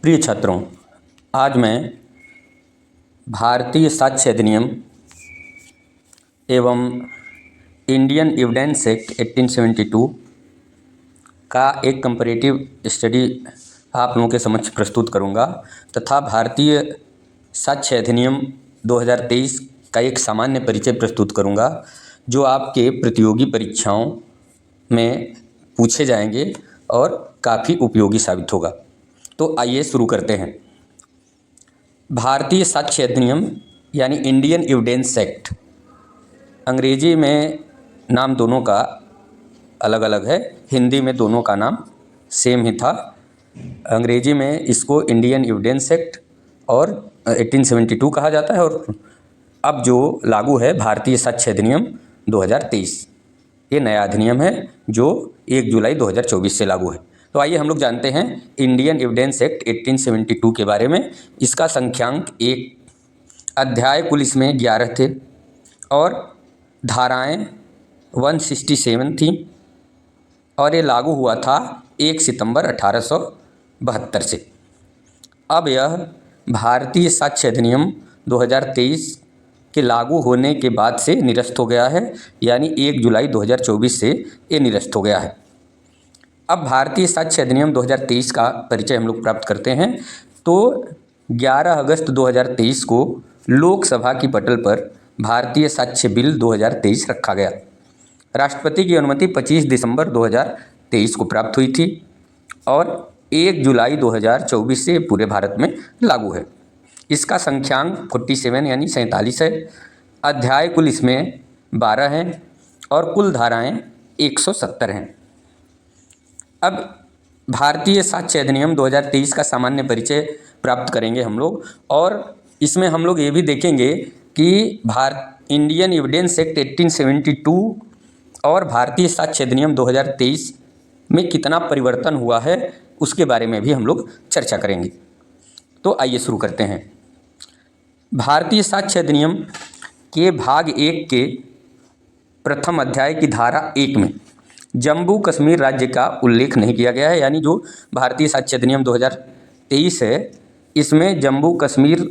प्रिय छात्रों, आज मैं भारतीय साक्ष्य अधिनियम एवं इंडियन एविडेंस एक्ट 1872 का एक कंपैरेटिव स्टडी आप लोगों के समक्ष प्रस्तुत करूंगा तथा भारतीय साक्ष्य अधिनियम 2023 का एक सामान्य परिचय प्रस्तुत करूंगा जो आपके प्रतियोगी परीक्षाओं में पूछे जाएंगे और काफ़ी उपयोगी साबित होगा। तो आइए शुरू करते हैं। भारतीय साक्ष्य अधिनियम यानी इंडियन एविडेंस एक्ट, अंग्रेजी में नाम दोनों का अलग अलग है, हिंदी में दोनों का नाम सेम ही था। अंग्रेजी में इसको इंडियन एविडेंस एक्ट और 1872 कहा जाता है और अब जो लागू है भारतीय साक्ष्य अधिनियम 2023, ये नया अधिनियम है जो 1 जुलाई 2024 से लागू है। तो आइए हम लोग जानते हैं इंडियन एविडेंस एक्ट 1872 के बारे में। इसका संख्यांक 1, अध्याय कुल इसमें 11 थे और धाराएं 167 थीं और ये लागू हुआ था 1 सितंबर 1872 से। अब यह भारतीय साक्ष्य अधिनियम 2023 के लागू होने के बाद से निरस्त हो गया है, यानी 1 जुलाई 2024 से ये निरस्त हो गया है। अब भारतीय साक्ष्य अधिनियम 2023 का परिचय हम लोग प्राप्त करते हैं। तो 11 अगस्त 2023 को लोकसभा की पटल पर भारतीय साक्ष्य बिल 2023 रखा गया। राष्ट्रपति की अनुमति 25 दिसंबर 2023 को प्राप्त हुई थी और 1 जुलाई 2024 से पूरे भारत में लागू है। इसका संख्यांक 47 यानी 47 है। अध्याय कुल इसमें 12 हैं और कुल धाराएं 170 हैं। अब भारतीय साक्ष्य अधिनियम 2023 का सामान्य परिचय प्राप्त करेंगे हम लोग और इसमें हम लोग ये भी देखेंगे कि इंडियन एविडेंस एक्ट 1872 और भारतीय साक्ष्य अधिनियम 2023 में कितना परिवर्तन हुआ है उसके बारे में भी हम लोग चर्चा करेंगे। तो आइए शुरू करते हैं। भारतीय साक्ष्य अधिनियम के भाग 1 के प्रथम अध्याय की धारा 1 में जम्मू कश्मीर राज्य का उल्लेख नहीं किया गया है, यानी जो भारतीय साक्ष्य अधिनियम 2023 है इसमें जम्मू कश्मीर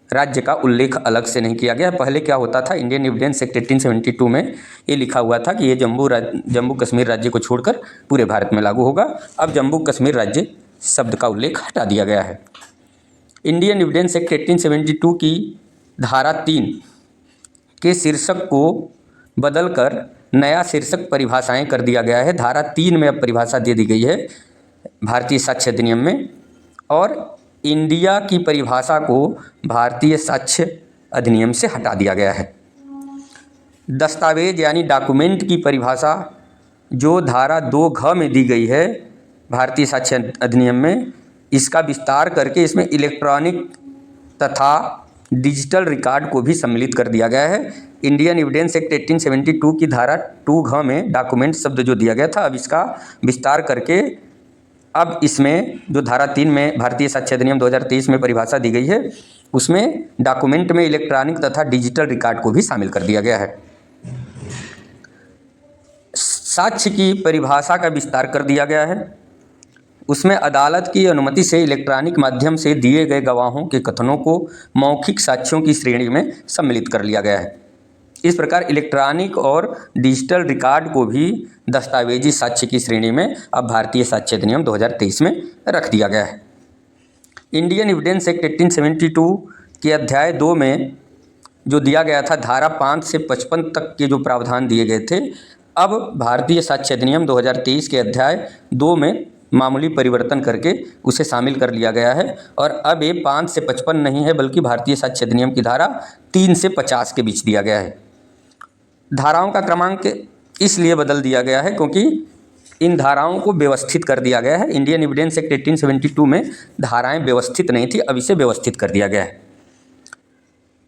राज्य का उल्लेख अलग से नहीं किया गया। पहले क्या होता था, इंडियन एविडेंस एक्ट 1872 में ये लिखा हुआ था कि ये जम्मू कश्मीर राज्य को छोड़कर पूरे भारत में लागू होगा। अब जम्मू कश्मीर राज्य शब्द का उल्लेख हटा दिया गया है। इंडियन एविडेंस एक्ट 1872 की धारा 3 के शीर्षक को बदलकर नया शीर्षक परिभाषाएं कर दिया गया है। धारा 3 में अब परिभाषा दे दी गई है भारतीय साक्ष्य अधिनियम में और इंडिया की परिभाषा को भारतीय साक्ष्य अधिनियम से हटा दिया गया है। दस्तावेज यानी डॉक्यूमेंट की परिभाषा जो धारा 2 में दी गई है भारतीय साक्ष्य अधिनियम में, इसका विस्तार करके इसमें इलेक्ट्रॉनिक तथा डिजिटल रिकॉर्ड को भी सम्मिलित कर दिया गया है। इंडियन एविडेंस एक्ट 1872 की धारा 2 में डॉक्यूमेंट शब्द जो दिया गया था, अब इसका विस्तार करके अब इसमें जो धारा 3 में भारतीय साक्ष्य अधिनियम 2023 में परिभाषा दी गई है उसमें डॉक्यूमेंट में इलेक्ट्रॉनिक तथा डिजिटल रिकॉर्ड को भी शामिल कर दिया गया है। साक्ष्य की परिभाषा का विस्तार कर दिया गया है। उसमें अदालत की अनुमति से इलेक्ट्रॉनिक माध्यम से दिए गए गवाहों के कथनों को मौखिक साक्ष्यों की श्रेणी में सम्मिलित कर लिया गया है। इस प्रकार इलेक्ट्रॉनिक और डिजिटल रिकॉर्ड को भी दस्तावेजी साक्ष्य की श्रेणी में अब भारतीय साक्ष्य अधिनियम 2023 में रख दिया गया है। इंडियन एविडेंस एक्ट 1872 के अध्याय 2 में जो दिया गया था धारा 5 से 55 तक के जो प्रावधान दिए गए थे, अब भारतीय साक्ष्य अधिनियम 2023 के अध्याय 2 में मामूली परिवर्तन करके उसे शामिल कर लिया गया है और अब ये 5 से 55 नहीं है बल्कि भारतीय साक्ष्य अधिनियम की धारा 3 से 50 के बीच दिया गया है। धाराओं का क्रमांक इसलिए बदल दिया गया है क्योंकि इन धाराओं को व्यवस्थित कर दिया गया है। इंडियन एविडेंस एक्ट 1872 में धाराएं व्यवस्थित नहीं थी, अब इसे व्यवस्थित कर दिया गया है।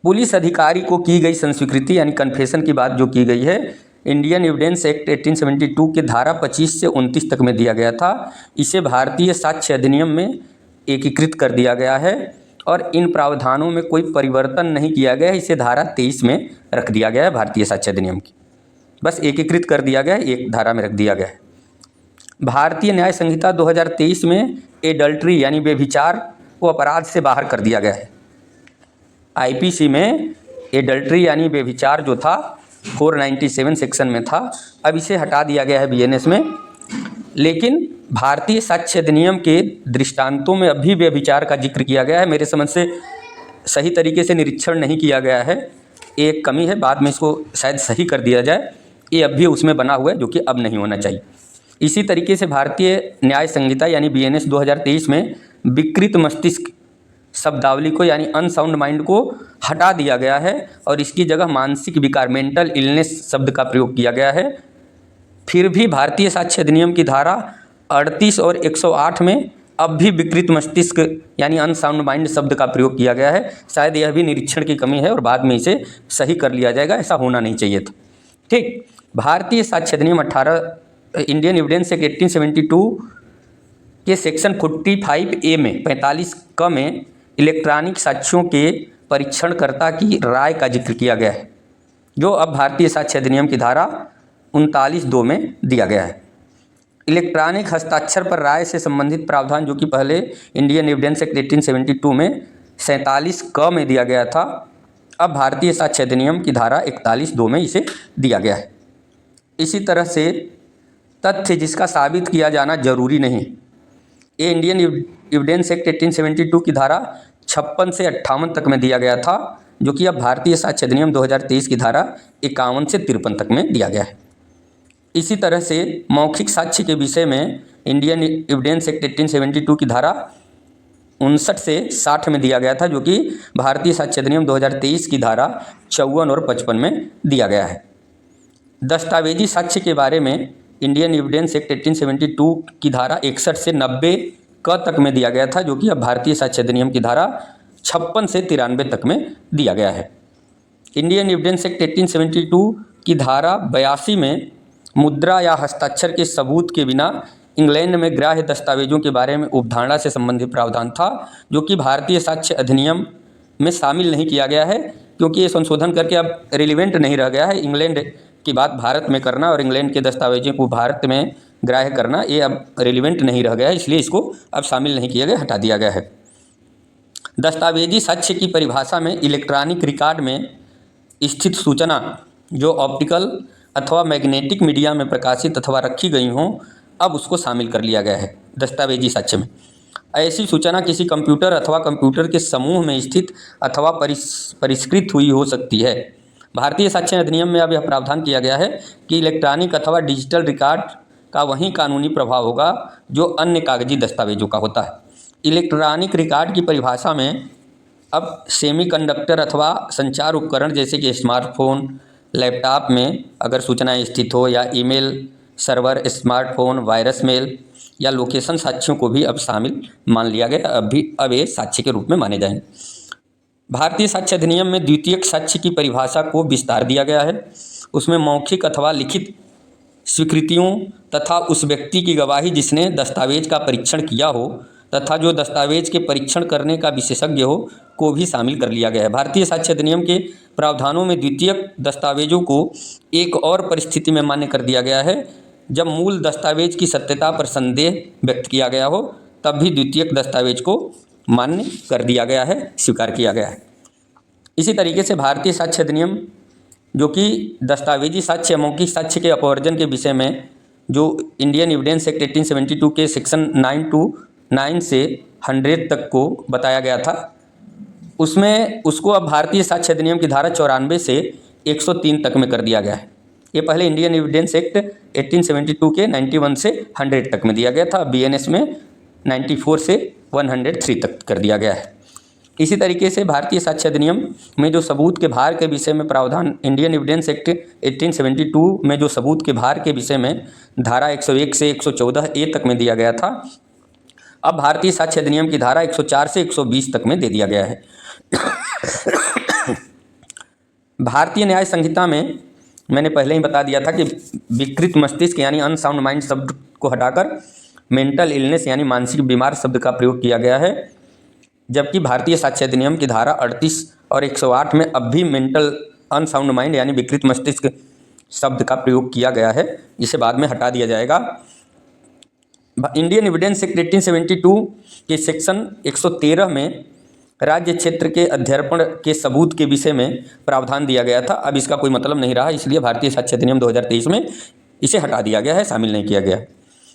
पुलिस अधिकारी को की गई संस्वीकृति यानी कन्फेशन की बात जो की गई है, इंडियन एविडेंस एक्ट 1872 के धारा 25 से 29 तक में दिया गया था। इसे भारतीय साक्ष्य अधिनियम में एकीकृत कर दिया गया है और इन प्रावधानों में कोई परिवर्तन नहीं किया गया है। इसे धारा 23 में रख दिया गया है भारतीय साक्ष्य अधिनियम की, बस एकीकृत कर दिया गया है, एक धारा में रख दिया गया है। भारतीय न्याय संहिता 2023 में एडल्ट्री यानी व्यभिचार को अपराध से बाहर कर दिया गया है। आईपीसी में एडल्ट्री यानी व्यभिचार जो था 497 सेक्शन में था, अब इसे हटा दिया गया है बीएनएस में। लेकिन भारतीय साक्ष्य अधिनियम के दृष्टांतों में अभी व्यभिचार का जिक्र किया गया है। मेरे समझ से सही तरीके से निरीक्षण नहीं किया गया है, एक कमी है, बाद में इसको शायद सही कर दिया जाए। ये अब भी उसमें बना हुआ है जो कि अब नहीं होना चाहिए। इसी तरीके से भारतीय न्याय संहिता यानी बीएनएस 2023 में विकृत मस्तिष्क शब्दावली को यानी अनसाउंड माइंड को हटा दिया गया है और इसकी जगह मानसिक विकार मेंटल इलनेस शब्द का प्रयोग किया गया है। फिर भी भारतीय साक्ष्य अधिनियम की धारा 38 और 108 में अब भी विकृत मस्तिष्क यानी अनसाउंड माइंड शब्द का प्रयोग किया गया है। शायद यह भी निरीक्षण की कमी है और बाद में इसे सही कर लिया जाएगा, ऐसा होना नहीं चाहिए था। ठीक, भारतीय साक्ष्य अधिनियम 18 इंडियन एविडेंस एक्ट 1872 के सेक्शन 45A में 45 क में इलेक्ट्रॉनिक साक्ष्यों के परीक्षणकर्ता की राय का जिक्र किया गया है, जो अब भारतीय साक्ष्य अधिनियम की धारा 39(2) में दिया गया है। इलेक्ट्रॉनिक हस्ताक्षर पर राय से संबंधित प्रावधान जो कि पहले इंडियन एविडेंस एक्ट 1872 में 47 क में दिया गया था, अब भारतीय साक्ष्य अधिनियम की धारा 41(2) में इसे दिया गया है। इसी तरह से तथ्य जिसका साबित किया जाना जरूरी नहीं, ये इंडियन एविडेंस एक्ट 1872 की धारा 56 से 58 तक में दिया गया था, जो कि अब भारतीय साक्ष्य अधिनियम 2023 की धारा 51 से 53 तक में दिया गया है। इसी तरह से मौखिक साक्ष्य के विषय में इंडियन एविडेंस एक्ट 1872 की धारा 59 से 60 में दिया गया था, जो कि भारतीय साक्ष्य अधिनियम 2023 की धारा 54 और 55 में दिया गया है। दस्तावेजी साक्ष्य के बारे में इंडियन एविडेंस एक्ट 1872 की धारा 61 से 90 क तक में दिया गया था, जो कि अब भारतीय साक्ष्य अधिनियम की धारा 56 से 93 तक में दिया गया है। इंडियन एविडेंस एक्ट 1872 की धारा 82 में मुद्रा या हस्ताक्षर के सबूत के बिना इंग्लैंड में ग्राह्य दस्तावेजों के बारे में उपधारणा से संबंधित प्रावधान था, जो कि भारतीय साक्ष्य अधिनियम में शामिल नहीं किया गया है, क्योंकि ये संशोधन करके अब रिलीवेंट नहीं रह गया है। इंग्लैंड की बात भारत में करना और इंग्लैंड के दस्तावेजों को भारत में ग्राह्य करना, ये अब रिलीवेंट नहीं रह गया है, इसलिए इसको अब शामिल नहीं किया गया, हटा दिया गया है। दस्तावेजी साक्ष्य की परिभाषा में इलेक्ट्रॉनिक रिकॉर्ड में स्थित सूचना जो ऑप्टिकल अथवा मैग्नेटिक मीडिया में प्रकाशित अथवा रखी गई हों, अब उसको शामिल कर लिया गया है दस्तावेजी साक्ष्य में। ऐसी सूचना किसी कंप्यूटर अथवा कंप्यूटर के समूह में स्थित अथवा परिष्कृत हुई हो सकती है। भारतीय साक्ष्य अधिनियम में अब यह प्रावधान किया गया है कि इलेक्ट्रॉनिक अथवा डिजिटल रिकॉर्ड का वही कानूनी प्रभाव होगा जो अन्य कागजी दस्तावेजों का होता है। इलेक्ट्रॉनिक रिकॉर्ड की परिभाषा में अब सेमीकंडक्टर अथवा संचार उपकरण जैसे कि स्मार्टफोन, लैपटॉप में अगर सूचनाएं स्थित हो, या email server, smartphone, virus mail या लोकेशन साक्ष्यों को भी अब शामिल मान लिया गया। अब ये साक्ष्य के रूप में माने जाएंगे। भारतीय साक्ष्य अधिनियम में द्वितीयक साक्ष्य की परिभाषा को विस्तार दिया गया है। उसमें मौखिक अथवा लिखित स्वीकृतियों तथा उस व्यक्ति की गवाही जिसने दस्तावेज का परीक्षण किया हो तथा जो दस्तावेज के परीक्षण करने का विशेषज्ञ हो को भी शामिल कर लिया गया है। भारतीय साक्ष्य अधिनियम के प्रावधानों में द्वितीयक दस्तावेजों को एक और परिस्थिति में मान्य कर दिया गया है, जब मूल दस्तावेज की सत्यता पर संदेह व्यक्त किया गया हो, तब भी द्वितीयक दस्तावेज को मान्य कर दिया गया है, स्वीकार किया गया है। इसी तरीके से भारतीय साक्ष्य अधिनियम जो कि दस्तावेजी साक्ष्य मौखिक साक्ष्य के अपवर्जन के विषय में जो इंडियन एविडेंस एक्ट 1872 के सेक्शन 9 से 100 तक को बताया गया था, उसमें उसको अब भारतीय साक्ष्य अधिनियम की धारा 94 से 103 तक में कर दिया गया है। ये पहले इंडियन एविडेंस एक्ट 1872 के 91 से 100 तक में दिया गया था, बीएनएस में 94 से 103 तक कर दिया गया है। इसी तरीके से भारतीय साक्ष्य अधिनियम में जो सबूत के भार के विषय में प्रावधान इंडियन एविडेंस एक्ट 1872 में जो सबूत के भार के विषय में धारा 101 से 114A तक में दिया गया था, अब भारतीय साक्ष्य अधिनियम की धारा 104 से 120 तक में दे दिया गया है। भारतीय न्याय संहिता में मैंने पहले ही बता दिया था कि विकृत मस्तिष्क यानी अनसाउंड माइंड शब्द को हटाकर मेंटल इलनेस यानी मानसिक बीमार शब्द का प्रयोग किया गया है, जबकि भारतीय साक्ष्य अधिनियम की धारा 38 और 108 में अब भी मेंटल अनसाउंड माइंड यानी विकृत मस्तिष्क शब्द का प्रयोग किया गया है, जिसे बाद में हटा दिया जाएगा। इंडियन एविडेंस एक्ट 1872 के सेक्शन 113 में राज्य क्षेत्र के अध्यार्पण के सबूत के विषय में प्रावधान दिया गया था। अब इसका कोई मतलब नहीं रहा, इसलिए भारतीय साक्ष्य अधिनियम 2023 में इसे हटा दिया गया है, शामिल नहीं किया गया।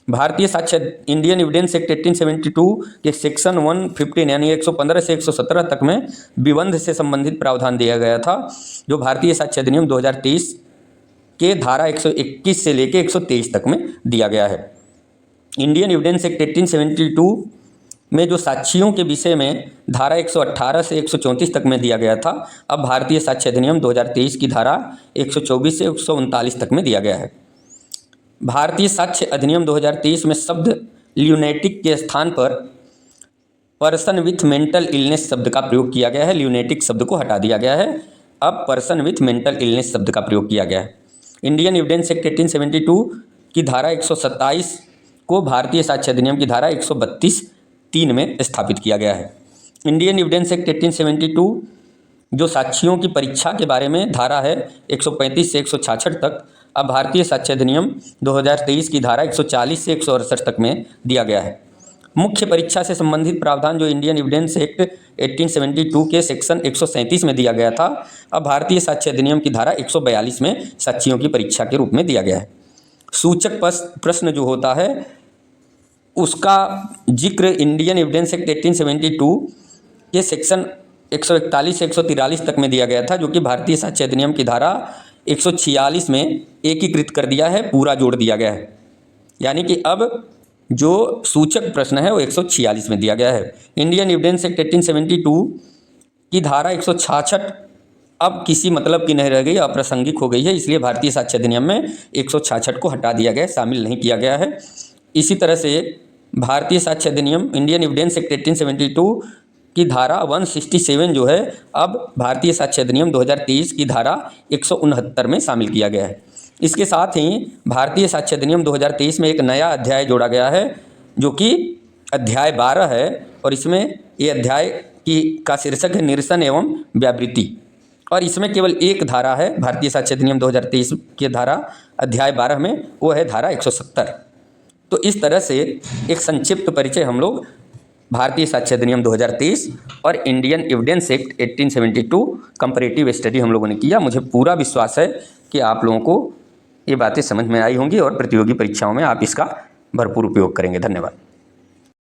भारतीय साक्ष्य इंडियन एविडेंस एक्ट 1872 के सेक्शन 115 यानी 115 से 117 तक में विबंध से संबंधित प्रावधान दिया गया था, जो भारतीय साक्ष्य अधिनियम 2023 के धारा 121 से लेकर 123 तक में दिया गया है। इंडियन एविडेंस एक्ट 1872 में जो साक्षियों के विषय में धारा 118 से 134 तक में दिया गया था, अब भारतीय साक्ष्य अधिनियम 2023 की धारा 124 से 139 तक में दिया गया है। भारतीय साक्ष्य अधिनियम 2023 में शब्द ल्यूनेटिक के स्थान पर पर्सन विथ मेंटल इलनेस शब्द का प्रयोग किया गया है। ल्यूनेटिक शब्द को हटा दिया गया है, अब पर्सन विथ मेंटल इलनेस शब्द का प्रयोग किया गया है। इंडियन एविडेंस एक्ट 1872 की धारा 127 को भारतीय साक्ष्य अधिनियम की धारा 132(3) में स्थापित किया गया है। इंडियन एविडेंस एक्ट 1872 जो साक्षियों की परीक्षा के बारे में धारा है 135 से 166 तक, अब भारतीय साक्ष्य अधिनियम 2023 की धारा 140 से 168 तक में दिया गया है। मुख्य परीक्षा से संबंधित प्रावधान जो इंडियन एविडेंस एक्ट 1872 के सेक्शन 137 में दिया गया था, अब भारतीय साक्ष्य अधिनियम की धारा 142 में साक्षियों की परीक्षा के रूप में दिया गया है। सूचक प्रश्न जो होता है उसका जिक्र इंडियन एविडेंस एक्ट 1872 के सेक्शन 141 से 143 तक में दिया गया था, जो कि भारतीय साक्ष्य अधिनियम की धारा 146 में एकीकृत कर दिया है, पूरा जोड़ दिया गया है। यानी कि अब जो सूचक प्रश्न है वो 146 में दिया गया है। इंडियन एविडेंस एक्ट 1872 की धारा 166 अब किसी मतलब की नहीं रह गई, अप्रासंगिक हो गई है, इसलिए भारतीय साक्ष्य अधिनियम में 166 को हटा दिया गया, शामिल नहीं किया गया है। इसी तरह से भारतीय साक्ष्य अधिनियम इंडियन एविडेंस एक्ट 1872 की धारा 167 जो है अब भारतीय साक्ष्य अधिनियम 2023 की धारा 169 में शामिल किया गया है। इसके साथ ही भारतीय साक्ष्य अधिनियम 2023 में एक नया अध्याय जोड़ा गया है, जो कि अध्याय 12 है, और इसमें ये अध्याय का शीर्षक है निरसन एवं व्यावृत्ति, और इसमें केवल एक धारा है भारतीय साक्ष्य अधिनियम 2023 की धारा अध्याय 12 में, वो है धारा 170। तो इस तरह से एक संक्षिप्त परिचय हम लोग भारतीय साक्ष्य अधिनियम 2023 और Indian evidence act 1872 comparative study हम लोगों ने किया। मुझे पूरा विश्वास है कि आप लोगों को ये बातें समझ में आई होंगी और प्रतियोगी परीक्षाओं में आप इसका भरपूर उपयोग करेंगे। धन्यवाद।